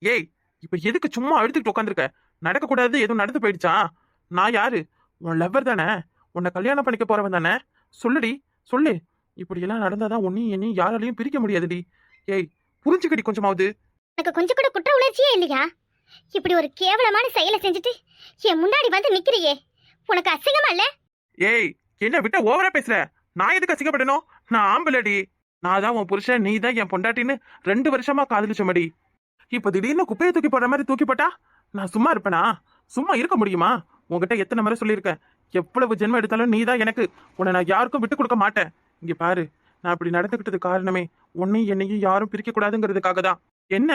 ஏய், இப்ப எதுக்கு சும்மா அழுத்துக்கிட்டு உட்காந்துருக்க? நடக்க கூடாது எதுவும் நடந்து போயிடுச்சா? நான் யாரு? உன் லவ்வர் தானே? உன்னை கல்யாணம் பண்ணிக்க போறவன் தானே? சொல்லுடி, சொல்லு. இப்படி எல்லாம் நடந்தாதான் உன்னையும் என்னையும் யாராலையும் பிரிக்க முடியாதுடி. ஏய், புரிஞ்சுக்கடி கொஞ்சமாவது. எனக்கு கொஞ்சம் கூட குற்ற உணர்ச்சியே இல்லையா? இப்படி ஒரு கேவலமான செயலை செஞ்சுட்டு என் முன்னாடி வந்து நிக்கிறியே, உனக்கு அசிங்கமா இல்ல? ஏய், என்ன விட்ட ஓவரா பேசுற? நான் எதுக்கு அசிங்கப்படணும்? நான் ஆம்பளடி. நான் தான் உன் புருஷன், நீ தான் என் பொண்டாட்டின்னு 2 வருஷமா காதலிச்சமடி. இப்ப திடீர்னு குப்பையை தூக்கி போடுற மாதிரி தூக்கி போட்டா நான் சும்மா இருப்பேனா? சும்மா இருக்க முடியுமா? உன்கிட்ட எத்தனை முறை சொல்லியிருக்கேன், எவ்வளவு ஜென்மம் எடுத்தாலும் நீ தான் எனக்கு. உன்னை நான் யாருக்கும் விட்டு கொடுக்க மாட்டேன். இங்க பாரு, நான் இப்படி நடந்துகிட்டது காரணமே உன்னையும் என்னையும் யாரும் பிரிக்க கூடாதுங்கிறதுக்காக தான். என்ன,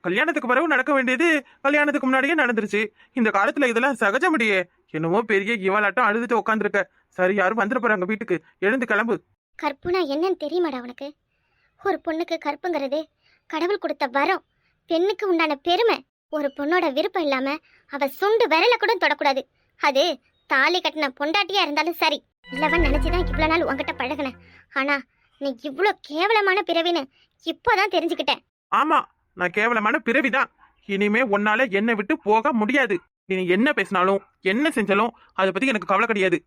கல்யாணத்துக்கு பிறகு நடக்க வேண்டியது கல்யாணத்துக்கு முன்னாடியே நடந்துருச்சு. இந்த காலத்துல இதெல்லாம் சகஜமடியே. என்னமோ பெரிய இவாளாட்டம் அழுதுட்டு உட்காந்துருக்க. சரி, யாரும் வந்துட போறாங்க வீட்டுக்கு, எழுந்து கிளம்பு. கற்புனா என்னன்னு தெரியுமாடா உனக்கு? ஒரு பொண்ணுக்கு கற்புங்கிறது கடவுள் கொடுத்த வரம், பெண்ணுக்கு உண்டான பெருமை. ஒரு பொண்ணோட விருப்பம் இல்லாம அவ சுண்டு விரல கூட தொடக்கூடாது. அது தாலி கட்டின பொண்டாட்டியா இருந்தாலும் சரி. இல்லவன் நினைச்சுதான் இவ்வளவு நாள் உன்கிட்ட பழகினேன். ஆனா நீ இவ்வளவு கேவலமான பிறவின்னு இப்போதான் தெரிஞ்சுக்கிட்டேன். ஆமா, நான் கேவலமான பிறவிதான். இனிமே உன்னால என்னை விட்டு போக முடியாது. நீ என்ன பேசினாலும் என்ன செஞ்சாலும் அதை பத்தி எனக்கு கவலை கிடையாது.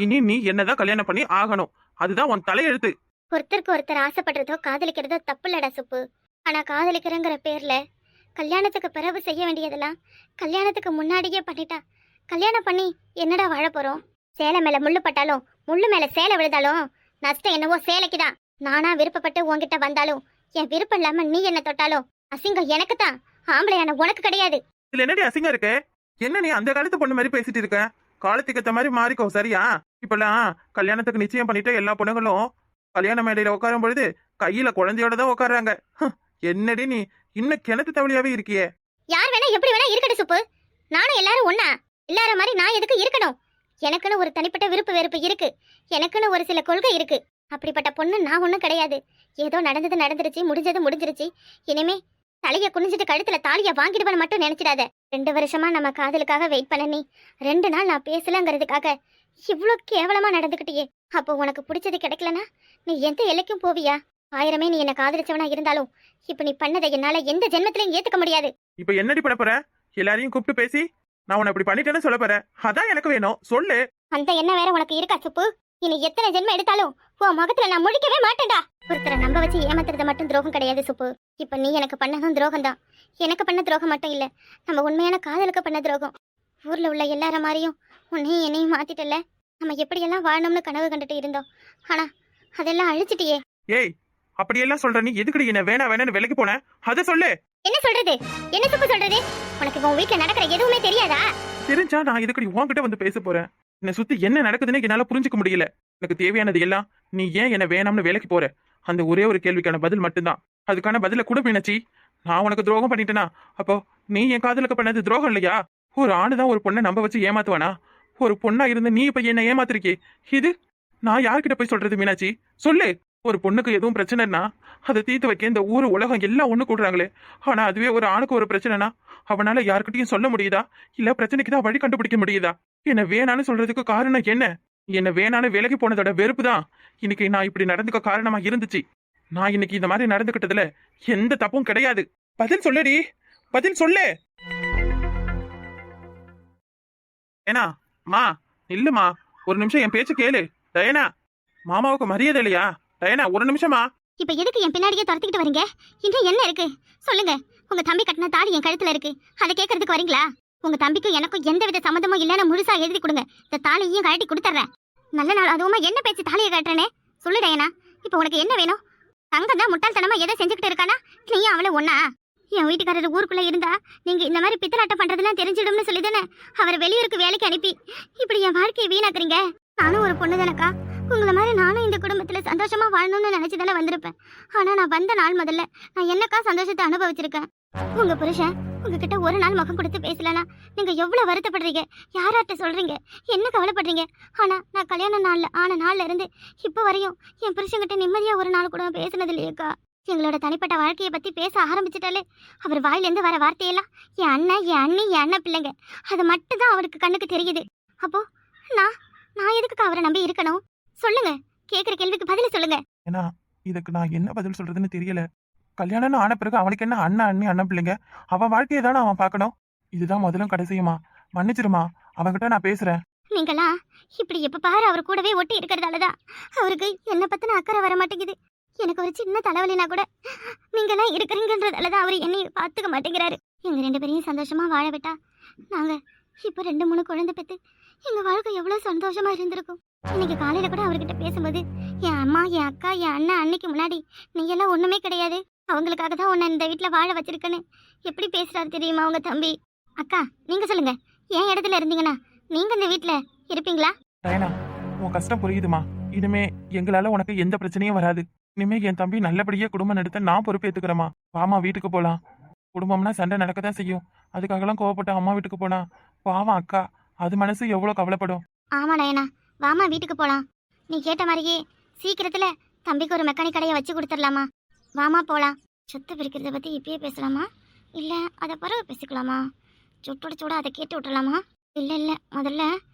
இனி நீ என்னதான் கல்யாணம் பண்ணி ஆகணும். அதுதான் உன் தலையெழுத்து. ஒருத்தருக்கு ஒருத்தர் ஆசைப்படுறதோ காதலிக்கிறதோ தப்பு இல்லடா சுப்பு. ஆனா காதலிக்கிறங்கிற பேர்ல கல்யாணத்துக்கு பிறகு செய்ய வேண்டியதெல்லாம் கல்யாணத்துக்கு முன்னாடியே பண்ணிட்டா கல்யாணம் பண்ணி என்னடா வாழ போறோம்? சேலை மேல முள்ளு பட்டாலும் முள்ளு மேல சேலை விழுந்தாலும் நஷ்டம் என்னவோ சேலைக்குதான். நானா விருப்பப்பட்டு உன்கிட்ட வந்தாலும் என் விருப்பம் இல்லாம நீ என்ன தொட்டாலும் அசிங்கம் எனக்கு தான், ஆம்பளையான உனக்கு கிடையாது. இதுல என்னடி அசிங்கம் இருக்கு? என்ன நீ அந்த காலத்து பொண்ணு மாதிரி பேசிட்டு இருக்க? காலத்துக்கு ஏத்த மாதிரி மாறிக்கோ, சரியா? இப்பெல்லாம் கல்யாணத்துக்கு நிச்சயம் பண்ணிட்டு எல்லா பொண்ணுங்களும் கல்யாண மேடையில உட்காரும் பொழுது கையில குழந்தையோட தான் உட்கார்றாங்க. என்னடி நீ இன்னும் கிணத்து தவளியாவே இருக்கியே? யார் வேணா எப்படி வேணா இருக்கட்டும் சுப்பு. நானும் எல்லாரும் ஒண்ணா? எல்லார மாதிரி நான் எதுக்கு இருக்கணும்? எனக்குன்னு ஒரு தனிப்பட்ட விருப்பு வெறுப்பு இருக்கு. எனக்குன்னு ஒரு சில கொள்கை இருக்கு. அப்படிப்பட்ட பொண்ணு நான் ஒண்ணும் கிடையாது. ஏதோ நடந்தது நடந்துருச்சு, முடிஞ்சது முடிஞ்சிருச்சு. இனிமே தலைய குனிஞ்சிட்டு கழுத்துல தாலிய வாங்கிடுவேன்னு மட்டும் நினைச்சிடாத. 2 வருஷமா நம்ம காதலுக்காக வெயிட் பண்ண நீ 2 நாள் நான் பேசலங்கிறதுக்காக இவ்ளோ கேவலமா நடந்துக்கிட்டியே. அப்போ உனக்கு பிடிச்சது கிடைக்கலனா நீ எந்த எல்லைக்கும் போவியா? ஆயிரமே நீ என்ன காதலிச்சவனா இருந்தாலும் இப்ப நீ பண்ணதை என்னால எந்த ஜென்மத்திலையும் ஏத்துக்க முடியாது. இப்ப என்னடி பண்ண போற? எல்லாரையும் கூப்பிட்டு பேசி நான் உன்னை இப்படி பண்ணிட்டேன்னு சொல்ல போறேன். அதான் எனக்கு வேணும், சொல்லு. அந்த எண்ணம் வேற உனக்கு இருக்கா சுப்பு? இனி எத்தனை ஜென்மம் எடுத்தாலும் உன் முகத்துல நான் முழிக்கவே மாட்டேன்டா. ஒருத்தரை நம்ப வச்சு ஏமாத்துறது மட்டும் துரோகம் கிடையாது சுப்பு. இப்ப நீ எனக்கு பண்ணதும் துரோகம் தான். எனக்கு பண்ண துரோகம் மட்டும் இல்ல, நம்ம உண்மையான காதலுக்கு பண்ண துரோகம். ஊர்ல உள்ள எல்லார மாதிரியும் உன்னையும் என்னையும் மாத்திட்டல. நம்ம எப்படியெல்லாம் வாழணும்னு கனவு கண்டுட்டு இருந்தோம். ஆனா அதெல்லாம் அழிச்சிட்டியே. ஏய், அப்படியெல்லாம் சொல்ற நீ எதுக்குடி என்ன வேணா வேணான்னு விலைக்கு போன? அதை சொல்லு. என்ன சொல்றது? என்ன சுப்பு சொல்றது? உனக்கு உன் வீட்டுல நடக்கிற எதுவுமே தெரியாதா? தெரிஞ்சா நான் இதுக்கடி உன்கிட்ட வந்து பேச போறேன். என்னை சுத்தி என்ன நடக்குதுன்னு என்னால புரிஞ்சுக்க முடியல. எனக்கு தேவையானது எல்லாம் நீ ஏன் என்ன வேணாம்னு வேலைக்கு போற? அந்த ஒரே ஒரு கேள்விக்கான பதில் மட்டும்தான். அதுக்கான பதில கூட மீனாட்சி. நான் உனக்கு துரோகம் பண்ணிட்டேனா? அப்போ நீ என் காதலுக்கு பண்ணது துரோகம் இல்லையா? ஒரு ஆணுதான் ஒரு பொண்ணை நம்ப வச்சு ஏமாத்துவானா? ஒரு பொண்ணா இருந்து நீ இப்ப என்ன ஏமாத்திருக்கே, இது நான் யார்கிட்ட போய் சொல்றது மீனாட்சி? சொல்லு. ஒரு பொண்ணுக்கு எதுவும் பிரச்சனைனா அதை தீர்த்து வைக்க இந்த ஊரு உலகம் எல்லாம் ஒண்ணு கூடுறாங்களே. ஆனா அதுவே ஒரு ஆணுக்கு ஒரு பிரச்சனைனா அவனால யாருக்கிட்டையும் சொல்ல முடியுதா? இல்ல பிரச்சனைக்கு தான் வழி கண்டுபிடிக்க முடியுதா? என்ன வேணான்னு சொல்றதுக்கு காரணம் என்ன? என்ன வேணான்னு விலகி போனதோட வெறுப்பு தான் இன்னைக்கு நான் இப்படி நடந்துக்க காரணமா இருந்துச்சு. நான் இன்னைக்கு இந்த மாதிரி நடந்துகிட்டதுல எந்த தப்பும் கிடையாது. பதில் சொல்லுடி, பதில் சொல்லு. ஏனா மா, இல்லம்மா, ஒரு நிமிஷம் என் பேச்சு கேளு. டயனா, மாமாவுக்கு மரியாதை இல்லையா? டயனா, ஒரு நிமிஷமா. இப்ப எதுக்கு என் பின்னாடியே துரத்திக்கிட்டு வரீங்க? இன்னும் என்ன இருக்கு சொல்லுங்க. உங்க தம்பி கட்டின தாலி என் கழுத்துல இருக்கு, அதை கேட்கறதுக்கு வரீங்களா? உங்க தம்பிக்கும் எனக்கும் எந்த வித சம்மந்தமும் இல்லைன்னு முழுசா எழுதி கொடுங்க. இந்த தாலியையும் கழட்டி கொடுத்துட்றேன். நல்ல நாள் அதுவுமா என்ன பேச்சு தாலியை கட்டுறேனே? சொல்லு டயனா, இப்ப உனக்கு என்ன வேணும்? தங்கம் தான் முட்டாள்தனமா எதை செஞ்சுக்கிட்டு இருக்கானா? நீயும் அவளை ஒண்ணா? என் வீட்டுக்காரர் ஊருக்குள்ள இருந்தா நீங்க இந்த மாதிரி பித்தலாட்டம் பண்றதெல்லாம் தெரிஞ்சிடும்னு சொல்லிதானே அவரை வெளியூருக்கு வேலைக்கு அனுப்பி இப்படி என் வாழ்க்கையை வீணாக்குறீங்க. நானும் ஒரு பொண்ணு தானக்கா. உங்களை மாதிரி நானும் இந்த குடும்பத்துல சந்தோஷமா வாழணும்னு நினைச்சுதானே வந்திருப்பேன். ஆனா நான் வந்த நாள் முதல்ல நான் என்னக்கா சந்தோஷத்தை அனுபவிச்சிருக்கேன். உங்க புருஷன் உங்ககிட்ட ஒரு நாள் முகம் கொடுத்து பேசலனா நீங்க எவ்வளவு வருத்தப்படுறீங்க, யாராட்ட சொல்றீங்க, என்ன கவலைப்படுறீங்க. ஆனா நான் கல்யாண நாள்ல ஆன நாள்ல இருந்து இப்ப வரையும் என் புருஷன்கிட்ட நிம்மதியா ஒரு நாள் கூட பேசினது இல்லையக்கா. எங்களோட தனிப்பட்ட வாழ்க்கையை பத்தி பேச ஆரம்பிச்சிட்டாலே அவர் வாயிலேருந்து வர வார்த்தையெல்லாம் என் அண்ணன், என் அண்ணி, என் அண்ணன் பிள்ளைங்க, அது மட்டும் தான் அவருக்கு கண்ணுக்கு தெரியுது. அப்போ நான் நான் எதுக்கு அவரை நம்பி இருக்கணும்? சொல்லுங்க, கேக்குற கேள்விக்கு பதில சொல்லுங்க. ஏன்னா இதுக்கு நான் என்ன பதில் சொல்றதுன்னு தெரியல. கல்யாணம்னு ஆன பிறகு அவனுக்கு என்ன அண்ணன் அண்ணி அண்ணன் பிள்ளைங்க, அவன் வாழ்க்கையை தானே அவன் பார்க்கணும். இதுதான் முதலும் கடைசியுமா, மன்னிச்சிருமா, அவன்கிட்ட நான் பேசுறேன். நீங்களா இப்படி எப்ப பாரு அவர் கூடவே ஒட்டி இருக்கிறதாலதான் அவருக்கு என்ன பத்தின அக்கறை வர மாட்டேங்குது. எனக்கு ஒரு சின்ன தலைவலினா கூட நீங்களாம் இருக்கிறீங்கன்றதாலதான் அவர் என்னை பார்த்துக்க மாட்டேங்கிறாரு. எங்க 2 பேரையும் சந்தோஷமா வாழ விட்டா நாங்க இப்ப 2-3 குழந்தை பெத்து எங்க வாழ்க்கை எவ்வளவு சந்தோஷமா இருந்திருக்கும். இன்னைக்கு காலையில கூட அவர்கிட்ட பேசும்போது என் அம்மா, என் அக்கா, என் அண்ணன் அன்னைக்கு முன்னாடி நீ எல்லாம் ஒண்ணுமே கிடையாது, அவங்களுக்காக தான் உன்னை இந்த வீட்டுல வாழ வச்சிருக்கேன்னு எப்படி பேசுறாரு தெரியுமா உங்க தம்பி. அக்கா நீங்க சொல்லுங்க, என் இடத்துல இருந்தீங்கன்னா நீங்க இந்த வீட்டுல இருப்பீங்களா? டயனா, உன் கஷ்டம் புரியுதுமா. இனிமே எங்களால உனக்கு எந்த பிரச்சனையும் வராது. இனிமே என் தம்பி நல்லபடியா குடும்பம் நடத்த நான் பொறுப்பு ஏத்துக்கிறேமா. வாமா வீட்டுக்கு போலாம். குடும்பம்னா சண்டை நடக்கத்தான் செய்யும். அதுக்காகலாம் கோவப்பட்ட அம்மா வீட்டுக்கு போனா பாவம் அக்கா, அது மனசு எவ்வளவு கவலைப்படும். ஆமா டயனா, வாமா வீட்டுக்கு போலாம். நீ கேட்ட மாதிரியே சீக்கிரத்துல தம்பிக்கு ஒரு மெக்கானிக் கடையை வச்சு கொடுத்துடலாமா. வாமா போலாம். சொத்து பிரிக்கிறத பத்தி இப்பயே பேசலாமா, இல்ல அதை பிறகு பேசிக்கலாமா? சுட்டோட சூட அதை கேட்டு விட்டுறலாமா? இல்ல முதல்ல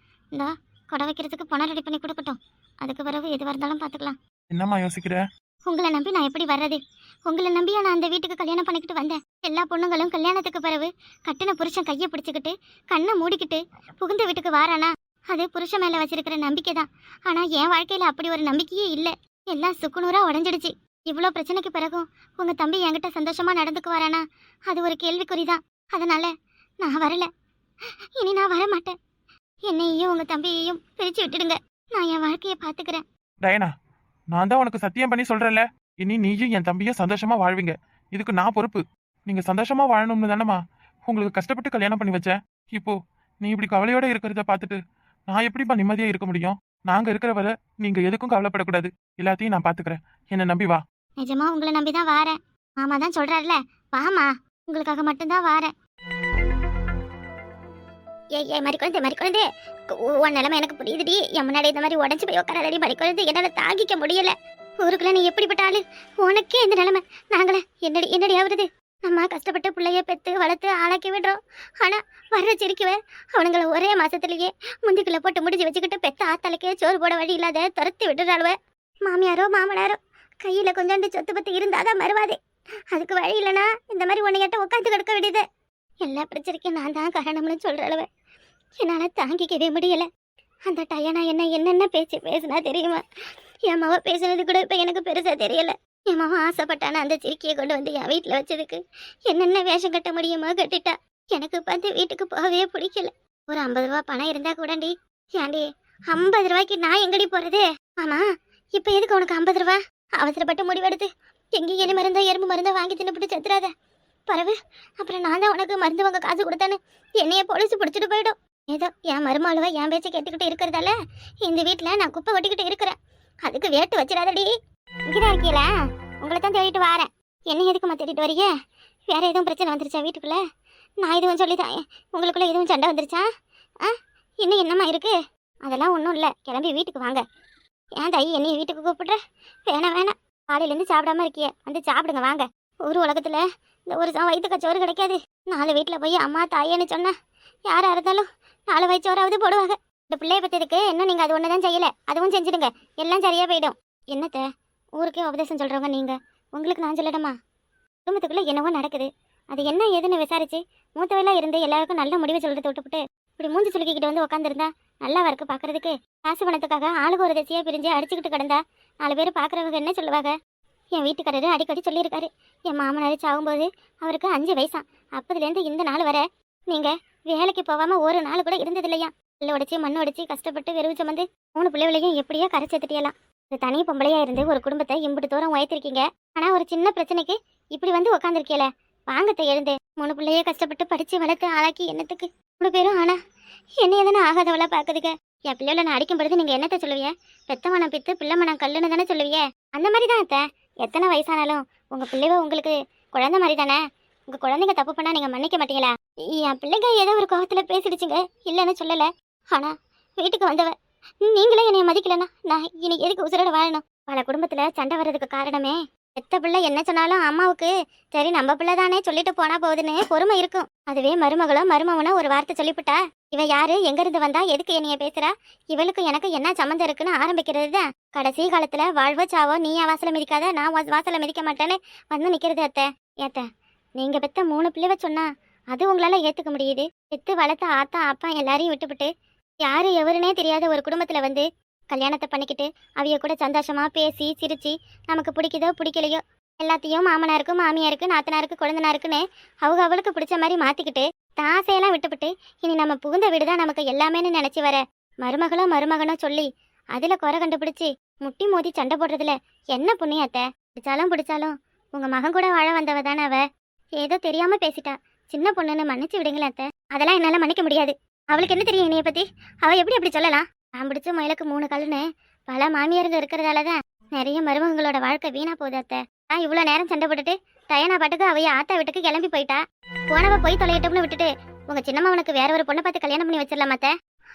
இந்த கொடை வைக்கிறதுக்கு பணம் ரெடி பண்ணி கொடுக்கட்டும், அதுக்கு பிறகு எதுவாக இருந்தாலும் பார்த்துக்கலாம். என்னம்மா யோசிக்கிற? உங்களை நம்பி நான் எப்படி வர்றது? உங்களை நம்பியா நான் அந்த வீட்டுக்கு கல்யாணம் பண்ணிக்கிட்டு வந்தேன். எல்லா பொண்ணுங்களும் கல்யாணத்துக்கு பிறகு கட்டின புருஷன் கையை பிடிச்சிக்கிட்டு கண்ணை மூடிக்கிட்டு புகுந்த வீட்டுக்கு வாரானா, அது புருஷன் மேல வச்சிருக்கிற நம்பிக்கை தான். ஆனா என் வாழ்க்கையில அப்படி ஒரு நம்பிக்கையே இல்லை. எல்லாம் சுக்குநூறா உடஞ்சிடுச்சு. இவ்வளோ பிரச்சனைக்கு பிறகும் உங்க தம்பி என்கிட்ட சந்தோஷமா நடந்துக்குவாரானா, அது ஒரு கேள்விக்குறிதான். அதனால நான் வரல, இனி நான் வர மாட்டேன். என்னையும் உங்க தம்பியையும் பிரிச்சு விட்டுடுங்க, நான் என் வாழ்க்கையை பாத்துக்கிறேன். டயனா, நான் தான் உனக்கு சத்தியம் பண்ணி சொல்றேன்ல, இனி நீயும் என் தம்பியும் சந்தோஷமா வாழ்வீங்க. இதுக்கு நான் பொறுப்பு. நீங்க சந்தோஷமா வாழணும்னு தானேம்மா உங்களுக்கு கஷ்டப்பட்டு கல்யாணம் பண்ணி வச்சேன். இப்போ நீ இப்படி கவலையோட இருக்கிறத பார்த்துட்டு நான் எப்படிப்பா நிம்மதியா இருக்க முடியும்? நாங்க இருக்கிற வரை நீங்க எதுக்கும் கவலைப்படக்கூடாது. எல்லாத்தையும் நான் பாத்துக்கிறேன். என்ன நம்பி வா. நிஜமா உங்களை நம்பிதான் வாரேன். மாமா தான் சொல்றாருல, வாமா, உங்களுக்காக மட்டும்தான் வாரேன். ஏ மறிக்குழந்தை, உன் நிலைமை எனக்கு புரியுதுடி. என் முன்னாடி இந்த மாதிரி உடஞ்சு போய் உட்காராதடி மறிக்குழந்தை, என்னால தாங்கிக்க முடியல. ஊருக்குள்ள நீ எப்படிப்பட்ட ஆளு? உனக்கே இந்த நிலைமை, நாங்களே என்னடி ஆகுறது? நம்ம கஷ்டப்பட்டு பிள்ளைய பெத்து வளர்த்து ஆளாக்கி விடுறோம். ஆனா வர்ற சிரிக்குவே அவனுங்களை ஒரே மாசத்துலயே முந்திக்குள்ள போட்டு முடிச்சு வச்சுக்கிட்டு பெத்த ஆத்தாளுக்கே சோறு போட வழி இல்லாத துரத்தி விட்டுறாளுவ. மாமியாரோ மாமனாரோ கையில கொஞ்சோண்டு சொத்து பத்து இருந்தாதான் மறுவாதே. அதுக்கு வழி இல்லைன்னா இந்த மாதிரி உன்னையாட்ட உட்காந்து கிடக்க விடுது. எல்லா பிரச்சனைக்கும் நான் தான் காரணம்னு சொல்றளவ என்னால தாங்கிக்கவே முடியல. அந்த டயனா என்னென்ன பேச்சு பேசுனா தெரியுமா? என் மாவ பேசுனது கூட இப்ப எனக்கு பெருசா தெரியல. என் மாவ ஆசைப்பட்டான அந்த சிரிக்கையை கொண்டு வந்து என் வீட்டுல வச்சதுக்கு என்னென்ன வேஷம் கட்ட முடியுமோ கட்டிட்டா. எனக்கு பார்த்து வீட்டுக்கு போகவே பிடிக்கல. ஒரு 50 ரூபா பணம் இருந்தா கூடண்டி. ஏண்டி 50 ரூபாய்க்கு நான் எங்கடி போறது? ஆமா, இப்ப எதுக்கு உனக்கு 50 ரூபா? அவசரப்பட்டு முடிவெடுத்து எங்கேயும் எலி மருந்தோ எறும்பு மருந்தோ வாங்கி தின்னுபிட்டு செத்துறாத பரவு. அப்புறம் நான் தான் உனக்கு மருந்து வாங்க காசு கொடுத்தானு என்னைய போலீஸ் பிடிச்சிட்டு போயிடும். ஏதோ என் மருமாளுவ என் பேச்சை கேட்டுக்கிட்டு இருக்கிறதால இந்த வீட்டுல நான் குப்பை ஒட்டிக்கிட்டு இருக்கிறேன். அதுக்கு வேட்டு வச்சிடாதடி. இங்கதான் இருக்கீங்களா? உங்களை தான் தேடிட்டு வாரேன். என்ன எதுக்குமா தேடிட்டு வரீங்க? வேற எதுவும் பிரச்சனை வந்துருச்சா வீட்டுக்குள்ள? நான் எதுவும் சொல்லிதான் உங்களுக்குள்ள எதுவும் சண்டை வந்துருச்சா? இன்னும் என்னம்மா இருக்கு? அதெல்லாம் ஒன்றும் இல்லை, கிளம்பி வீட்டுக்கு வாங்க. ஏன் தாயி என்னைய வீட்டுக்கு கூப்பிடுற? வேணாம், காலையிலேருந்து சாப்பிடாம இருக்கிய, வந்து சாப்பிடுங்க வாங்க. ஒரு உலகத்துல இந்த ஒரு வயிற்றுக்க சோறு கிடைக்காது. 4 வீட்டில் போய் அம்மா தாயேன்னு சொன்னா யாரா இருந்தாலும் 4 வயிற்றோராவது போடுவாங்க. இந்த பிள்ளைய பத்தியதுக்கு இன்னும் நீங்க அது ஒண்ணுதான் செய்யல, அதுவும் செஞ்சிடுங்க, எல்லாம் சரியா போயிடும். என்னத்த ஊருக்கே உபதேசம் சொல்றவங்க நீங்க, உங்களுக்கு நான் சொல்லணுமா? குடும்பத்துக்குள்ள என்னவோ நடக்குது, அது என்ன ஏதுன்னு விசாரிச்சு மூத்தவெல்லாம் இருந்து எல்லாருக்கும் நல்ல முடிவு சொல்றதை விட்டுவிட்டு இப்படி மூஞ்சி சுலுக்கிக்கிட்டு வந்து உட்காந்துருந்தா நல்லா இருக்கு பாக்குறதுக்கு. காசு பணத்துக்காக ஆளுக்கு ஒரு திசையா பிரிஞ்சு அடிச்சுக்கிட்டு கிடந்தா 4 பேர் பாக்குறவங்க என்ன சொல்லுவாங்க? என் வீட்டுக்காரரு அடிக்கடி சொல்லியிருக்காரு, என் மாமனார் சாகும்போது அவருக்கு 5 வயசாம். அப்பதுலேருந்து இந்த நாள் வர நீங்க வேலைக்கு போகாம ஒரு நாள் கூட இருந்தது இல்லையா? கல்ல உடைச்சி மண் உடைச்சி கஷ்டப்பட்டு வெறும் சுமந்து 3 பிள்ளைகளையும் எப்படியோ கரை சேர்த்துட்டியலாம். ஒரு தனி பொம்பளையா இருந்து ஒரு குடும்பத்தை இம்புட்டு தூரம் உயர்த்திருக்கீங்க. ஆனா ஒரு சின்ன பிரச்சனைக்கு இப்படி வந்து உக்காந்துருக்கீல. வாங்கத்தை எழுந்து 3 பிள்ளைய கஷ்டப்பட்டு படிச்சு வளர்த்து ஆளாக்கி என்னத்துக்கு 3 பேரும்? ஆனா என்னைய தானே ஆகாதவளா பாக்குதுங்க. என் பிள்ளைகளை நான் அடிக்கும் பொழுது நீங்க என்னத்த சொல்லுவிய? பெத்த மனம் பித்து பிள்ளை மனம் கல்லுன்னு தானே சொல்லுவிய? அந்த மாதிரி தான் அத்தை. எத்தனை வயசானாலும் உங்க பிள்ளைவ உங்களுக்கு குழந்தை மாதிரி தானே. உங்க குழந்தைங்க தப்பு பண்ணா நீங்க மன்னிக்க மாட்டீங்களா? என் பிள்ளைங்க ஏதோ ஒரு கோவத்துல பேசிடுச்சுங்க, இல்லைன்னு சொல்லல. ஆனா வீட்டுக்கு வந்தவ நீங்களே என்னைய மதிக்கலன்னா நான் இன்னைக்கு எதுக்கு உசுரோட வாழணும்? பல குடும்பத்துல சண்டை வர்றதுக்கு காரணமே பெத்த பிள்ளை என்ன சொன்னாலும் அம்மாவுக்கு சரி நம்ம பிள்ளை தானே சொல்லிட்டு போனா போகுதுன்னு பொறுமை இருக்கும். அதுவே மருமகளோ மருமவனோ ஒரு வார்த்தை சொல்லிவிட்டா இவ யாரு, எங்க இருந்து வந்தா, எதுக்கு என்னைய பேசுறா, இவளுக்கு எனக்கு என்ன சம்மந்தம் இருக்குன்னு ஆரம்பிக்கிறது தான். கடைசி காலத்துல வாழ்வோ சாவோ நீ என் வாசல மிதிக்காத, நான் வாசல மிதிக்க மாட்டேன்னு வந்து நிக்கிறது அத்தை. ஏத்த நீங்க பெத்த 3 பிள்ளைவ சொன்னா அது உங்களால ஏத்துக்க முடியுது. பெத்து வளர்த்த ஆத்தா அப்பா எல்லாரையும் விட்டுவிட்டு யாரு எவருனே தெரியாத ஒரு குடும்பத்துல வந்து கல்யாணத்தை பண்ணிக்கிட்டு அவிய கூட சந்தோஷமா பேசி சிரிச்சு நமக்கு பிடிக்குதோ பிடிக்கலையோ எல்லாத்தையும் மாமனாருக்கு மாமியாருக்கு நாத்தனாருக்கு குழந்தனாருக்குன்னு அவளுக்கு பிடிச்ச மாதிரி மாத்திக்கிட்டு தாசையெல்லாம் விட்டுவிட்டு இனி நம்ம புகுந்த வீடுதான் நமக்கு எல்லாமேன்னு நினைச்சு வர மருமகனோ சொல்லி அதுல குறை கண்டுபிடிச்சு முட்டி மோதி சண்டை போடுறதுல என்ன புண்ணியத்தை. பிடிச்சாலும் உங்க மகன் கூட வாழ வந்தவ தானே அவ. ஏதோ தெரியாம பேசிட்டா, சின்ன பொண்ணுன்னு மன்னிச்சு விடுங்களேன் அத்தை. அதெல்லாம் என்னால மன்னிக்க முடியாது. அவளுக்கு என்ன தெரியும் என்னைய பத்தி, அவ எப்படி அப்படி சொல்லலாம். நான் பிடிச்ச முயலுக்கு 3 காலுன்னு பல மாமியாருங்க இருக்கிறதாலதான் நிறைய மருமகளோட வாழ்க்கை வீணா போகுது அத்தை. நான் இவ்வளவு நேரம் சண்டை போட்டுட்டு டயனா பாட்டுக்கு அவைய ஆத்தா வீட்டுக்கு கிளம்பி போயிட்டா. போனவ போய் தொலையட்டோம்னு விட்டுட்டு உங்க சின்னம்மாவனுக்கு வேற ஒரு பொண்ணை பார்த்து கல்யாணம் பண்ணி வச்சிடலாம் அத்தை.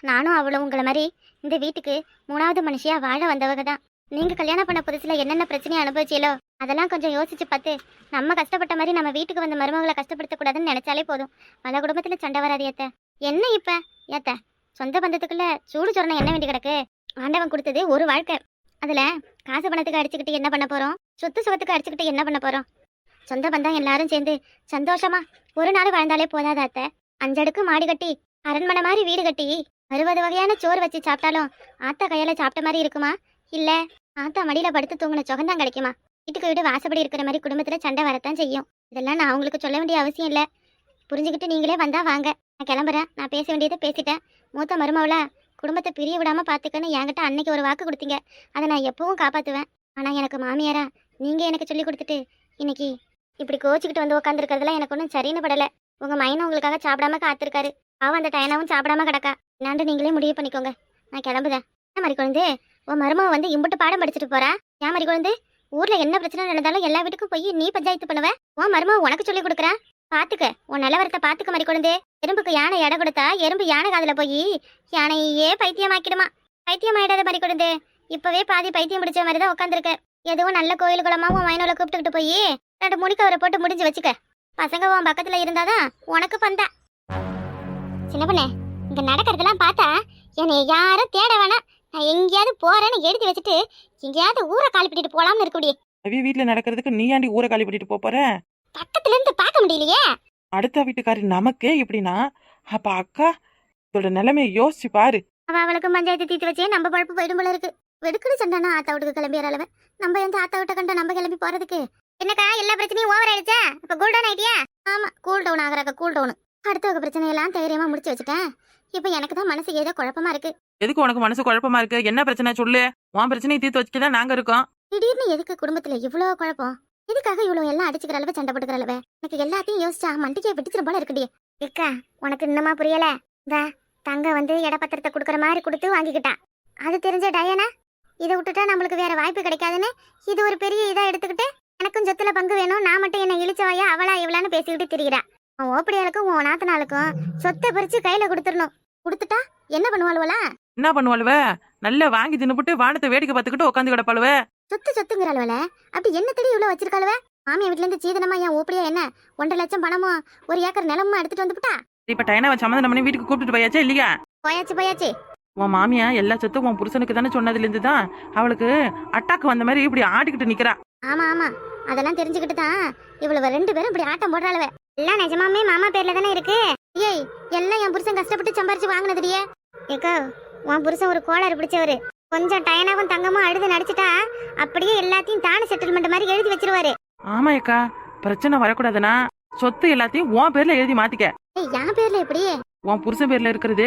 நானும் அவளும் உங்களை மாதிரி இந்த வீட்டுக்கு 3வது மனுஷியா வாழ வந்தவங்க தான். நீங்க கல்யாணம் பண்ண புதுசுல என்னென்ன பிரச்சனையை அனுபவிச்சீங்களோ அதெல்லாம் கொஞ்சம் யோசிச்சு பார்த்து நம்ம கஷ்டப்பட்ட மாதிரி நம்ம வீட்டுக்கு வந்த மருமகளை கஷ்டப்படுத்தக்கூடாதுன்னு நினைச்சாலே போதும். பல குடும்பத்துல சண்டை வராது ஏத்த. என்ன இப்ப ஏத்த சொந்த பந்தத்துக்குள்ள சூடு சொரணை என்ன வேண்டி கிடக்கு. ஆண்டவன் கொடுத்தது ஒரு வாழ்க்கை, அதுல காசு பணத்துக்கு அடிச்சுக்கிட்டு என்ன பண்ண போறோம், சொத்து சுகத்துக்கு அடிச்சுக்கிட்டு என்ன பண்ண போறோம். சொந்த பந்தம் எல்லாரும் சேர்ந்து சந்தோஷமா ஒரு நாள் வாழ்ந்தாலே போதாத அத்தை. 5 அடுக்கு மாடி கட்டி அரண்மனை மாதிரி வீடு கட்டி 60 வகையான சோறு வச்சு சாப்பிட்டாலும் ஆத்தா கையால சாப்பிட்ட மாதிரி இருக்குமா, இல்ல ஆத்தா மடியில படுத்து தூங்கின சுகந்தான் கிடைக்குமா. வீட்டுக்கு வீடு வாசப்படி இருக்கிற மாதிரி குடும்பத்துல சண்டை வரத்தான் செய்யும். இதெல்லாம் நான் உங்களுக்கு சொல்ல வேண்டிய அவசியம் இல்ல. புரிஞ்சுக்கிட்டு நீங்களே வந்தா வாங்க. நான் கிளம்புறேன். நான் பேச வேண்டியதை பேசிட்டேன். மூத்த மருமவளா குடும்பத்தை பிரிய விடாம பாத்துக்கன்னு என்கிட்ட அன்னைக்கு ஒரு வாக்கு கொடுத்தீங்க. அதை நான் எப்பவும் காப்பாத்துவேன். ஆனா எனக்கு மாமியாரா நீங்க எனக்கு சொல்லி கொடுத்துட்டு இன்னைக்கு இப்படி கோச்சிக்கிட்டு வந்து உட்காந்துருக்கிறதுலாம் எனக்கு ஒன்றும் சரின்னு படல. உங்க மைனம் உங்களுக்காக சாப்பிடாம காத்திருக்காரு. அவன் அந்த டயனாவும் சாப்பிடாம கிடக்கா. என்னாண்டு நீங்களே முடிவு பண்ணிக்கோங்க. நான் கிளம்புதேன். என்ன மாதிரி குழந்தை, உன் மருமக வந்து இம்புட்டு பாடம் படிச்சுட்டு போறா. ஏன் மாதிரி குழந்தை, ஊர்ல என்ன பிரச்சனை நடந்தாலும் எல்லா வீட்டுக்கும் போய் நீ பஞ்சாயத்து பண்ணுவ. உன் மருமக உனக்கு சொல்லி கொடுக்குறா. பாத்துக்க, உன் நிலவரத்தை பாத்துக்க மாதிரி குழந்தை. எறும்புக்கு யானை எடை கொடுத்தா எறும்பு யானை காதுல போய் யானையே பைத்தியமாக்கிடுமா. பைத்தியமாயிடாத மாதிரி குழந்தை. இப்பவே பாதி பைத்தியம் பிடிச்ச மாதிரி தான் உட்காந்துருக்க. எதுவும் நல்ல கோயில் குளமா உன் மைனோல கூப்பிட்டுக்கிட்டு போய் 2 முடிக்கவரை போட்டு முடிஞ்சு வச்சுக்க. பசங்க உன் பக்கத்துல இருந்தாதான் உனக்கு பந்தா. சின்ன பொண்ணே, இங்க நடக்கிறதெல்லாம் பார்த்தா என்னை யாரும் தேட வேணாம். நான் எங்கேயாவது போறேன்னு எழுதி வச்சுட்டு எங்கேயாவது ஊரை காலி பண்ணிட்டு போலாம்னு இருக்கக்கூடிய. அவி வீட்டுல நடக்கிறதுக்கு நீ ஆண்டி ஊரை காலி பண்ணிட்டு போற. பக்கத்துல இருந்து பார்க்க முடியலையே. அடுத்த வீட்டுக்காரி நமக்கே இப்படின்னா அப்ப அக்கா இதோட நிலைமையை யோசிச்சு பாரு. அவளுக்கு பஞ்சாயத்து தீர்த்து வச்சே நம்ம பழப்பு போயிடும் போல இருக்கு. வெடுக்குன்னு சண்டானா ஆத்தா வீட்டுக்கு கிளம்பிற அளவு நம்ம எந்த ஆத்தா விட்ட கண்டா நம்ம கிளம்பி போறதுக்கு. என்னக்கா எல்லா பிரச்சனையும் ஓவர் ஆயிடுச்சா? இப்ப கூல் டவுன் ஆயிட்டியா? ஆமா, கூல் டவுன் ஆகுறாக்க கூல் டவுன். அடுத்த பிரச்சனையெல்லாம் தைரியமா முடிச்சு வச்சுட்டேன். இப்ப எனக்கு தான் மனசு ஏதோ குழப்பமா இருக்கு. எதுக்கு உனக்கு மனசு குழப்பமா இருக்கு? என்ன பிரச்சனை சொல்லு. உன் பிரச்சனையை தீர்த்து வச்சுதான் நாங்க இருக்கோம். திடீர்னு எதுக்கு குடும்பத்துல இவ்வளவு குழப்பம்? எதுக்காக இவ்வளவு எல்லாம் அடிச்சுக்கிற அளவு சண்டை போட்டுக்கிற அளவு? எனக்கு எல்லாத்தையும் யோசிச்சா மண்டிக்கே வெடிச்சிட போல இருக்குடி. அக்கா உனக்கு இன்னமா புரியல? தங்க வந்து இடப்பத்திரத்தை கொடுக்குற மாதிரி கொடுத்து வாங்கிக்கிட்டா. அது தெரிஞ்ச டயனா இதை விட்டுட்டா நம்மளுக்கு வேற வாய்ப்பு கிடைக்காதுன்னு இது ஒரு பெரிய இதா எடுத்துக்கிட்டு எனக்கும் சொத்துல பங்கு வேணும், நான் மட்டும் என்ன இழிச்சவாயா அவளா இவளான்னு பேசிக்கிட்டு திரிகிறா. உன் ஓப்படியாளுக்கும் உன் நாத்தனாளுக்கும் சொத்தை பறிச்சு கையில கொடுத்துடணும். கொடுத்துட்டா என்ன பண்ணுவாளுவலா? என்ன பண்ணுவாளுவ? நல்லா வாங்கி தின்னுபிட்டு வானத்தை வேடிக்கை பார்த்துக்கிட்டு உட்காந்து கிடப்பாளுவ. சொத்துங்கிறாளுவல. அப்படி என்ன தேடி இவ்வளவு வச்சிருக்காளுவ? மாமியா வீட்டுல இருந்து சீதனமா என் ஓப்படியா என்ன 1.5 லட்சம் பணமும் 1 ஏக்கர் நிலமும் எடுத்துட்டு வந்துட்டா. இப்ப டைனாவை சம்மந்தம் பண்ணி வீட்டுக்கு கூப்பிட்டு போயாச்சா இல்லையா? போயாச்சு. உன் மாமியா எல்லா சொத்தும் உன் புருஷனுக்கு தானே சொன்னதுல இருந்துதான் அவளுக்கு அட்டாக்கு வந்த மாதிரி இப்படி ஆடிக்கிட்டு நிக்கிறா. ஆமா, அதெல்லாம் தெரிஞ்சுக்கிட்டு தான் இவ்வளவு 2 பேரும் இப்படி ஆட்டம் போடுறாளுவ. எல்லாம் நிஜமாமே மாமா பேர்ல தானே இருக்கு. ஏய், எல்லாம் என் புருஷன் கஷ்டப்பட்டு சம்பாரிச்சு வாங்கினதுடியே. ஏக்கா உன் புருஷன் ஒரு கோளாறு பிடிச்சவரு. கொஞ்சம் டயனாவும் தங்கமும் அழுது நடிச்சுட்டா அப்படியே எல்லாத்தையும் தானே செட்டில்மெண்ட் மாதிரி எழுதி வச்சிருவாரு. ஆமா அக்கா, பிரச்சனை வரக்கூடாதுன்னா சொத்து எல்லாத்தையும் உன் பேர்ல எழுதி மாத்திக்க. என் பேர்ல எப்படி? உன் புருஷன் பேர்ல இருக்கிறது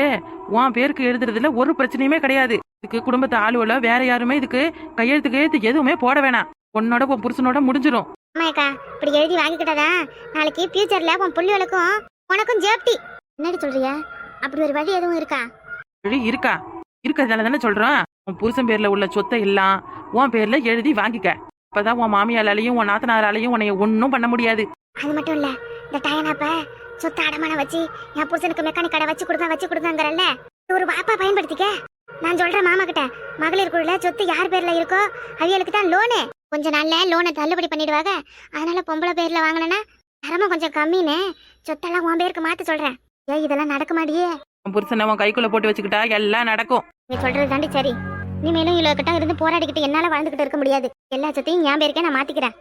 உன் பேருக்கு எழுதுறதுல ஒரு பிரச்சனையுமே கிடையாது. இதுக்கு குடும்பத்து ஆளுவல வேற யாருமே இதுக்கு கையெழுத்து எதுவுமே போட வேணாம். உன்னோட உன் புருஷனோட முடிஞ்சிடும். ஆமாக்கா, இப்படி எழுதி வாங்கிக்கிட்டதா நாளைக்கு ஃபியூச்சர்ல உன் புள்ளிகளுக்கும் உனக்கும் ஜேப்டி. என்னடி சொல்றியா? அப்படி ஒரு வழி எதுவும் இருக்கா? வழி இருக்கிறதால தானே சொல்றேன். உன் புருஷன் பேர்ல உள்ள சொத்தை எல்லாம் உன் பேர்ல எழுதி வாங்கிக்க. அப்பதான் உன் மாமியாலாலையும் உன் நாத்தனாராலையும் உன்னைய ஒன்னும் பண்ண முடியாது. அது மட்டும் இல்ல, இந்த டயனாப்ப சொத்தை அடமான வச்சு என் புருஷனுக்கு மெக்கானிக் கடை வச்சு கொடுத்தாங்கறல்ல, ஒரு வாப்பா பயன்படுத்திக்க. நான் சொல்றேன் மாமா கிட்ட, மகளிர் குழுல சொத்து யார் பேர்ல இருக்கோ அவியலுக்கு தான் லோனு. கொஞ்ச நாள்ல லோனை தள்ளுபடி பண்ணிடுவாங்க. அதனால பொம்பளை பேர்ல வாங்கினா தரமா கொஞ்சம் கம்மின்னு சொத்தெல்லாம் உன் பேருக்கு மாத்த சொல்றேன். ஏன் இதெல்லாம் நடக்க மாட்டியே? உன் புருஷனை உன் கைக்குள்ள போட்டு வச்சுக்கிட்டா எல்லாம் நடக்கும். நீ சொல்றது தாண்டி சரி. இனிமேலும் இவ்வளோ கிட்ட இருந்து போராடிக்கிட்டு என்னால வாழ்ந்துகிட்டு இருக்க முடியாது. எல்லா சத்தையும் என் பேருக்கே நான் மாத்திக்கிறேன்.